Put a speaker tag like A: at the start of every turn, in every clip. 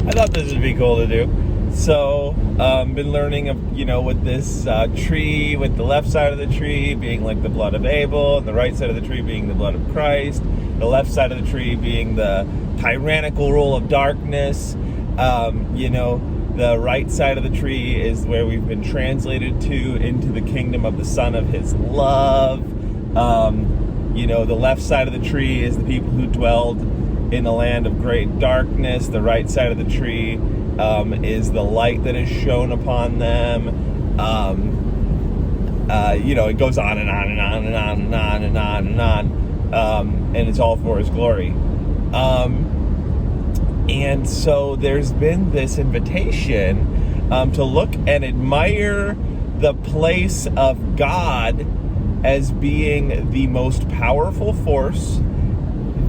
A: I thought this would be cool to do. So, been learning with this tree, with the left side of the tree being like the blood of Abel, and the right side of the tree being the blood of Christ, the left side of the tree being the tyrannical rule of darkness. The right side of the tree is where we've been translated to into the kingdom of the Son of His love. The left side of the tree is the people who dwelled in the land of great darkness. The right side of the tree is the light that is shone upon them. It goes on and on and on and on and on and on and on, and it's all for His glory. And so there's been this invitation to look and admire the place of God as being the most powerful force,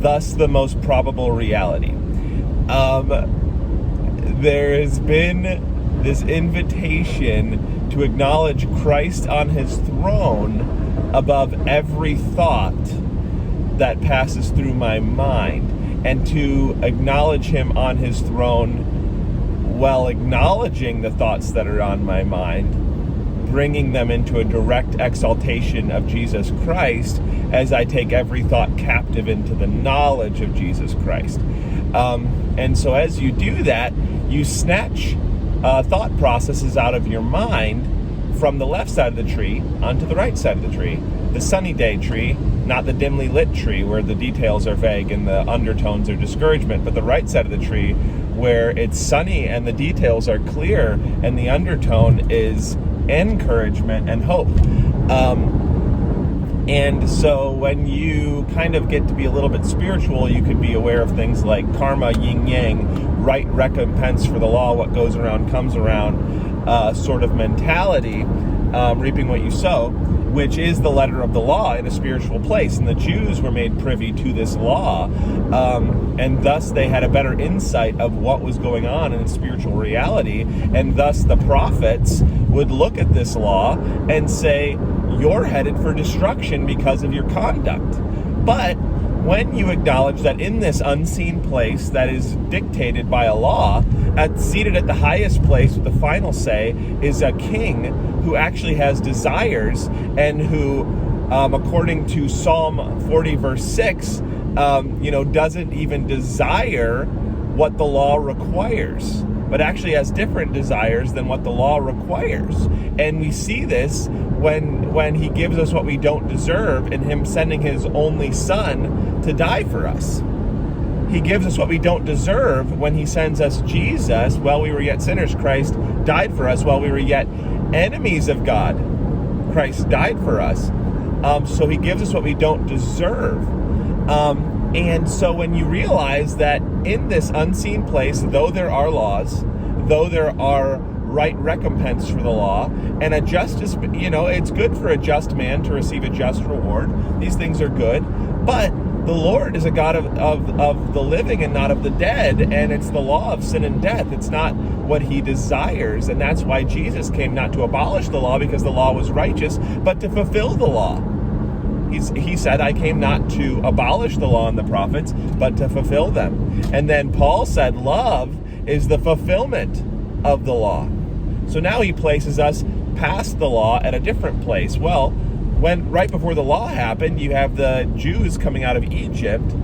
A: thus the most probable reality. There has been this invitation to acknowledge Christ on His throne above every thought that passes through my mind, and to acknowledge Him on His throne while acknowledging the thoughts that are on my mind, bringing them into a direct exaltation of Jesus Christ as I take every thought captive into the knowledge of Jesus Christ. And so as you do that, you snatch thought processes out of your mind from the left side of the tree onto the right side of the tree, the sunny day tree, not the dimly lit tree where the details are vague and the undertones are discouragement, but the right side of the tree where it's sunny and the details are clear and the undertone is encouragement and hope. And so when you kind of get to be a little bit spiritual, you could be aware of things like karma, yin yang, right recompense for the law, what goes around comes around, sort of mentality, reaping what you sow, which is the letter of the law in a spiritual place. And the Jews were made privy to this law, and thus they had a better insight of what was going on in spiritual reality, and thus the prophets would look at this law and say, you're headed for destruction because of your conduct. But when you acknowledge that in this unseen place that is dictated by a law, seated at the highest place with the final say is a king who actually has desires and who, according to Psalm 40 verse 6, doesn't even desire what the law requires, but actually has different desires than what the law requires. And we see this when He gives us what we don't deserve in Him sending His only Son to die for us. He gives us what we don't deserve when He sends us Jesus. While we were yet sinners, Christ died for us. While we were yet enemies of God, Christ died for us. So He gives us what we don't deserve. And so when you realize that in this unseen place, though there are laws, though there are right recompense for the law, and a justice, it's good for a just man to receive a just reward. These things are good, but the Lord is a God of the living and not of the dead, and it's the law of sin and death. It's not what He desires, and that's why Jesus came, not to abolish the law because the law was righteous, but to fulfill the law. He said, I came not to abolish the law and the prophets, but to fulfill them. And then Paul said, love is the fulfillment of the law. So now he places us past the law at a different place. Well, when right before the law happened, you have the Jews coming out of Egypt,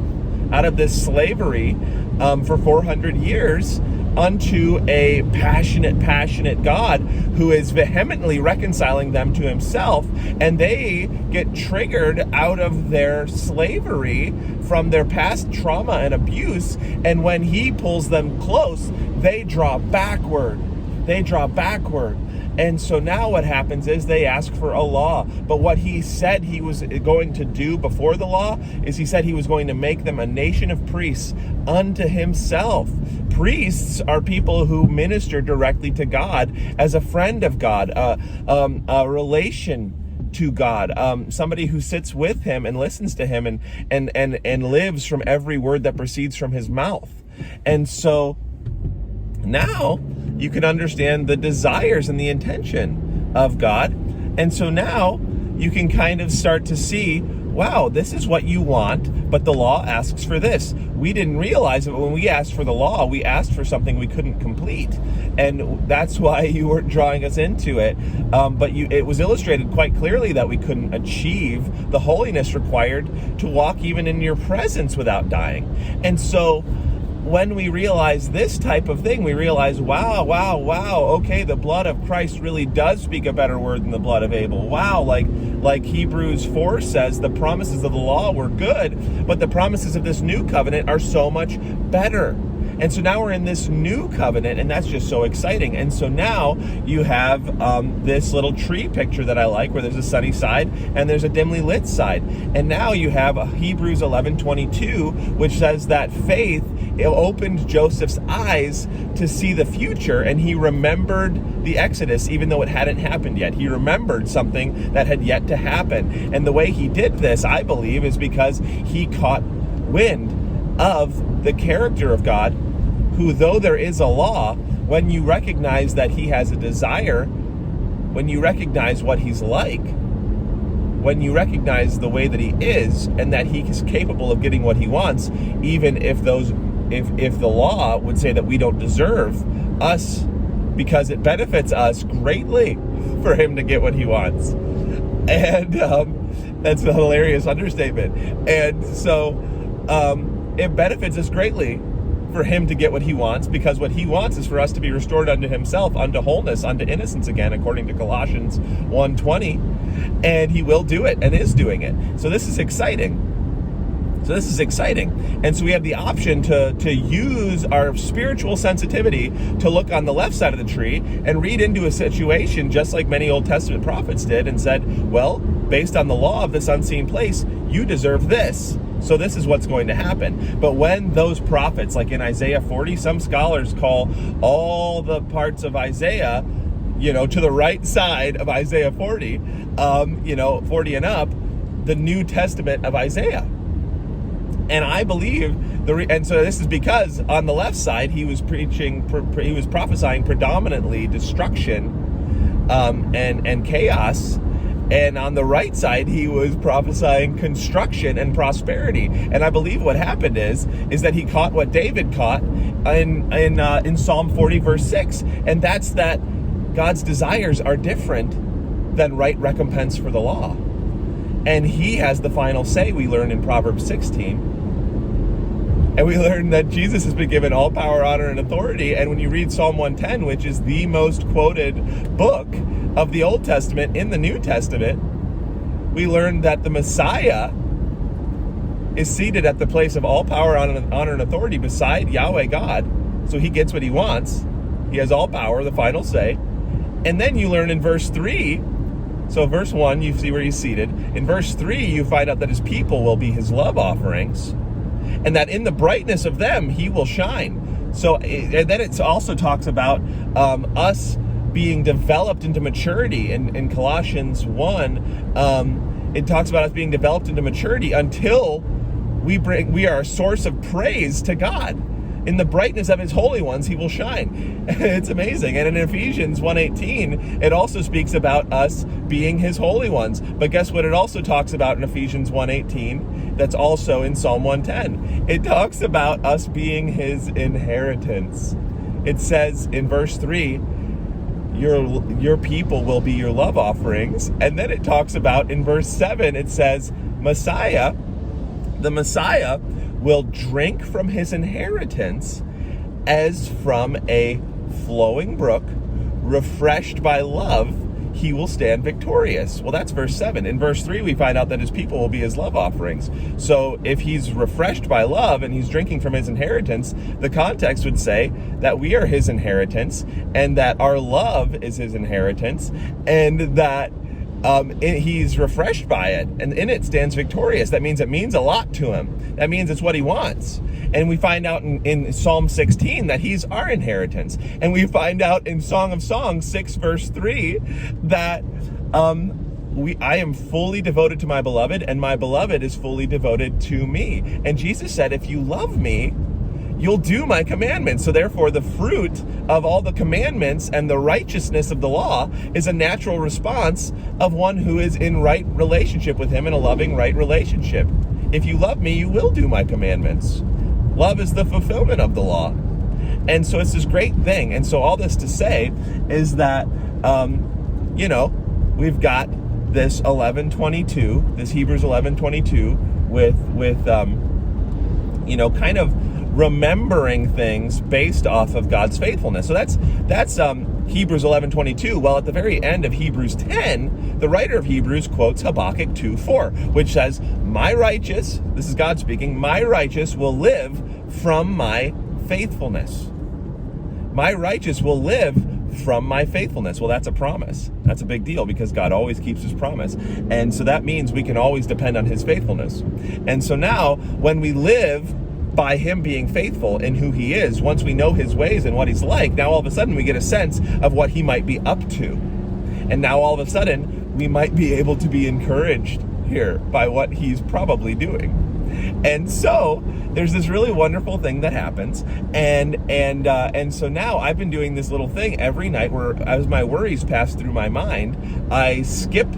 A: out of this slavery for 400 years, unto a passionate God who is vehemently reconciling them to Himself, and they get triggered out of their slavery from their past trauma and abuse, and when He pulls them close, they draw backward. And so now what happens is they ask for a law. But what He said He was going to do before the law is He said He was going to make them a nation of priests unto Himself. Priests are people who minister directly to God as a friend of God, a relation to God, somebody who sits with Him and listens to Him and lives from every word that proceeds from His mouth. And so now you can understand the desires and the intention of God. And so now you can kind of start to see wow, this is what you want, but the law asks for this. We didn't realize that when we asked for the law, we asked for something we couldn't complete. And that's why you were drawing us into it. But it was illustrated quite clearly that we couldn't achieve the holiness required to walk even in your presence without dying. And so when we realize this type of thing, we realize, wow, okay, the blood of Christ really does speak a better word than the blood of Abel. Wow, like Hebrews 4 says, the promises of the law were good, but the promises of this new covenant are so much better. And so now we're in this new covenant, and that's just so exciting. And so now you have this little tree picture that I like, where there's a sunny side and there's a dimly lit side. And now you have Hebrews 11:22, which says that faith opened Joseph's eyes to see the future, and he remembered the Exodus, even though it hadn't happened yet. He remembered something that had yet to happen. And the way he did this, I believe, is because he caught wind of the character of God, who, though there is a law, when you recognize that he has a desire, when you recognize what he's like, when you recognize the way that he is, and that he is capable of getting what he wants, even if the law would say that we don't deserve us, because it benefits us greatly for him to get what he wants. And that's a hilarious understatement. And so it benefits us greatly for him to get what he wants, because what he wants is for us to be restored unto himself, unto wholeness, unto innocence again, according to Colossians 1:20. And he will do it and is doing it. So this is exciting. And so we have the option to use our spiritual sensitivity to look on the left side of the tree and read into a situation just like many Old Testament prophets did, and said, well, based on the law of this unseen place, you deserve this. So this is what's going to happen. But when those prophets, like in Isaiah 40, some scholars call all the parts of Isaiah, to the right side of Isaiah 40, 40 and up, the New Testament of Isaiah. And I believe and so this is because on the left side he was prophesying predominantly destruction and chaos, and on the right side he was prophesying construction and prosperity. And I believe what happened is that he caught what David caught in Psalm 40 verse 6, and that's that God's desires are different than right recompense for the law. And he has the final say, we learn in Proverbs 16. And we learn that Jesus has been given all power, honor, and authority. And when you read Psalm 110, which is the most quoted book of the Old Testament in the New Testament, we learn that the Messiah is seated at the place of all power, honor, and authority beside Yahweh God. So he gets what he wants. He has all power, the final say. And then you learn in verse 3, so verse 1, you see where he's seated. In verse 3, you find out that his people will be his love offerings, and that in the brightness of them he will shine. So, and then it also talks about us being developed into maturity. In Colossians 1, it talks about us being developed into maturity until we are a source of praise to God. In the brightness of his holy ones, he will shine. It's amazing. And in Ephesians 1:18, it also speaks about us being his holy ones. But guess what it also talks about in Ephesians 1:18? That's also in Psalm 110. It talks about us being his inheritance. It says in verse 3, your people will be your love offerings. And then it talks about in verse 7, it says, the Messiah will drink from his inheritance as from a flowing brook, refreshed by love, he will stand victorious. Well, that's verse 7. In verse 3, we find out that his people will be his love offerings. So if he's refreshed by love and he's drinking from his inheritance, the context would say that we are his inheritance, and that our love is his inheritance, and that he's refreshed by it, and in it stands victorious. That means it means a lot to him. That means it's what he wants. And we find out in Psalm 16 that he's our inheritance. And we find out in Song of Songs 6 verse 3 that I am fully devoted to my beloved, and my beloved is fully devoted to me. And Jesus said, if you love me, you'll do my commandments. So therefore, the fruit of all the commandments and the righteousness of the law is a natural response of one who is in right relationship with him, in a loving, right relationship. If you love me, you will do my commandments. Love is the fulfillment of the law. And so it's this great thing. And so all this to say is that, we've got this 11:22, this Hebrews 11:22 with kind of remembering things based off of God's faithfulness. So that's Hebrews 11:22. Well, at the very end of Hebrews 10, the writer of Hebrews quotes Habakkuk 2:4, which says, "My righteous," this is God speaking, "my righteous will live from my faithfulness." My righteous will live from my faithfulness. Well, that's a promise. That's a big deal because God always keeps his promise. And so that means we can always depend on his faithfulness. And so now when we live by him being faithful in who he is, once we know his ways and what he's like, now all of a sudden we get a sense of what he might be up to. And now all of a sudden we might be able to be encouraged here by what he's probably doing. And so there's this really wonderful thing that happens, and so now I've been doing this little thing every night where, as my worries pass through my mind, I skip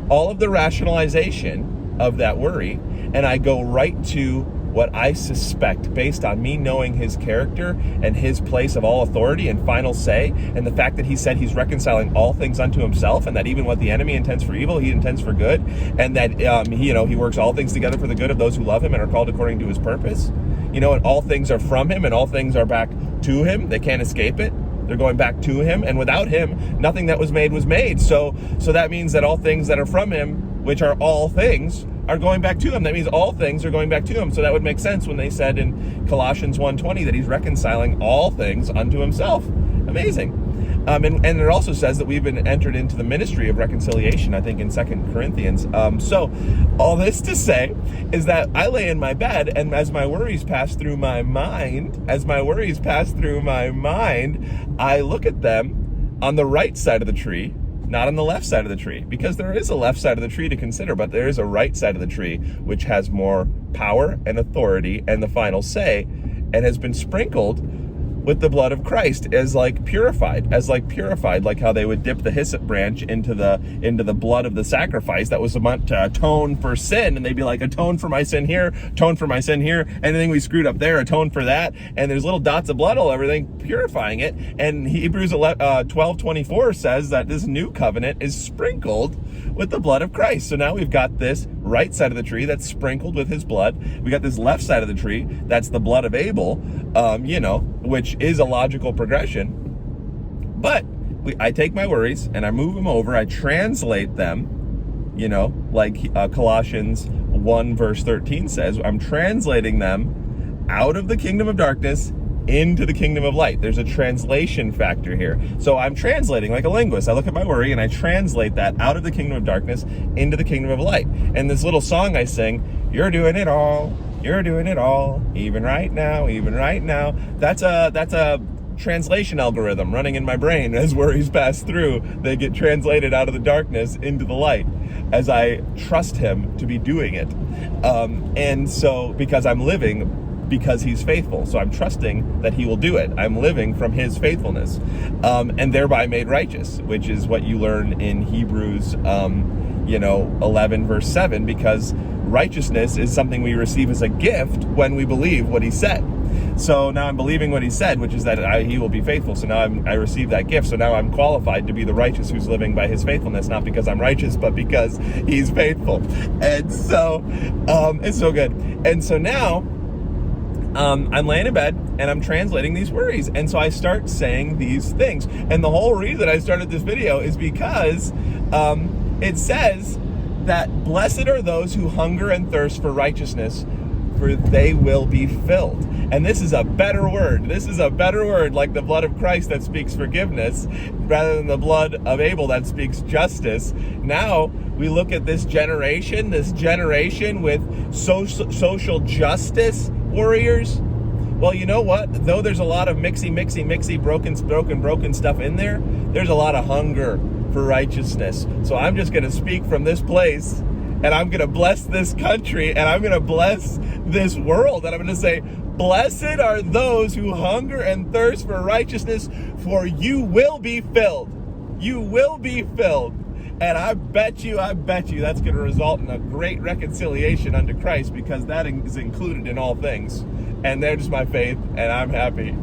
A: all of the rationalization of that worry, and I go right to what I suspect, based on me knowing his character and his place of all authority and final say, and the fact that he said he's reconciling all things unto himself, and that even what the enemy intends for evil, he intends for good, and that he works all things together for the good of those who love him and are called according to his purpose. And all things are from him, and all things are back to him. They can't escape it. They're going back to him, and without him, nothing that was made was made. So that means that all things that are from him, which are all things, are going back to him. That means all things are going back to him. So that would make sense when they said in Colossians 1:20 that he's reconciling all things unto himself. Amazing. And it also says that we've been entered into the ministry of reconciliation, I think in 2 Corinthians. So all this to say is that I lay in my bed, and as my worries pass through my mind, I look at them on the right side of the tree, not on the left side of the tree, because there is a left side of the tree to consider, but there is a right side of the tree which has more power and authority and the final say, and has been sprinkled with the blood of Christ as like purified, like how they would dip the hyssop branch into the blood of the sacrifice that was meant to atone for sin, and they'd be like, atone for my sin here, atone for my sin here, anything we screwed up there, atone for that, and there's little dots of blood all everything, purifying it. And Hebrews 12:24 says that this new covenant is sprinkled with the blood of Christ. So now we've got this right side of the tree that's sprinkled with his blood. We got this left side of the tree that's the blood of Abel, which is a logical progression. But I take my worries and I move them over. I translate them, like Colossians 1 verse 13 says, I'm translating them out of the kingdom of darkness into the kingdom of light. There's a translation factor here. So I'm translating like a linguist. I look at my worry and I translate that out of the kingdom of darkness into the kingdom of light. And this little song I sing, you're doing it all, you're doing it all, even right now, even right now. That's a translation algorithm running in my brain. As worries pass through, they get translated out of the darkness into the light as I trust him to be doing it. And so because I'm living because he's faithful. So I'm trusting that he will do it. I'm living from his faithfulness, and thereby made righteous, which is what you learn in Hebrews 11 verse 7, because righteousness is something we receive as a gift when we believe what he said. So now I'm believing what he said, which is that he will be faithful. So now I receive that gift. So now I'm qualified to be the righteous who's living by his faithfulness, not because I'm righteous, but because he's faithful. And so it's so good. And so now I'm laying in bed and I'm translating these worries. And so I start saying these things. And the whole reason I started this video is because it says that blessed are those who hunger and thirst for righteousness, for they will be filled. And this is a better word. This is a better word, like the blood of Christ that speaks forgiveness, rather than the blood of Abel that speaks justice. Now we look at this generation with social justice warriors. Well, you know what? Though there's a lot of mixy, broken stuff in there, there's a lot of hunger for righteousness. So I'm just going to speak from this place, and I'm going to bless this country, and I'm going to bless this world, and I'm going to say, Blessed are those who hunger and thirst for righteousness, for you will be filled. You will be filled. And I bet you that's going to result in a great reconciliation unto Christ, because that is included in all things. And there's my faith, and I'm happy.